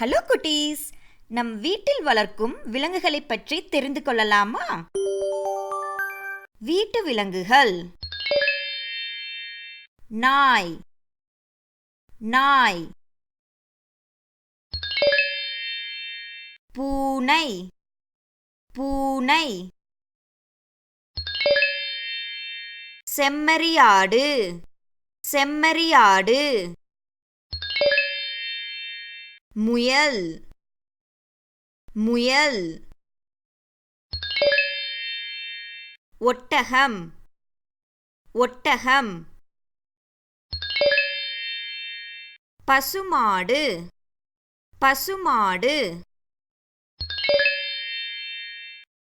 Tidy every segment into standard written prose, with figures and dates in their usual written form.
Hello குட்டீஸ், நம் வீட்டில் வளர்க்கும் விலங்குகளைப் பற்றி தெரிந்து கொள்ளலாமா? வீட்டு விலங்குகள்: நாய், நாய். பூனை, பூனை. செம்மறியாடு, செம்மறியாடு. முயல், முயல். ஒட்டகம், ஒட்டகம். பசுமாடு, பசுமாடு.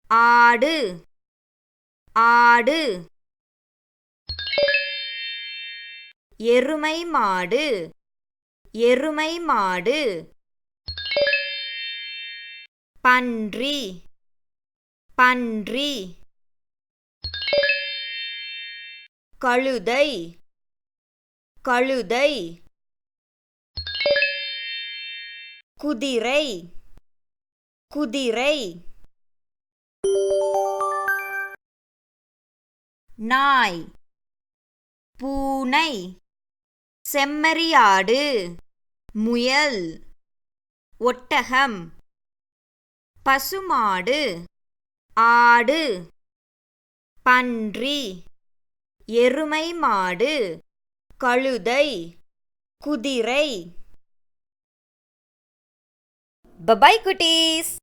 ஆடு, ஆடு. எருமை மாடு, எருமை மாடு. பன்றி, பன்றி. கழுதை, கழுதை. குதிரை, குதிரை. நாய், பூனை, செம்மறியாடு, முயல், ஒட்டகம், பசுமாடு, ஆடு, பன்றி, எருமை மாடு, கழுதை, குதிரை. Bye bye, cuties.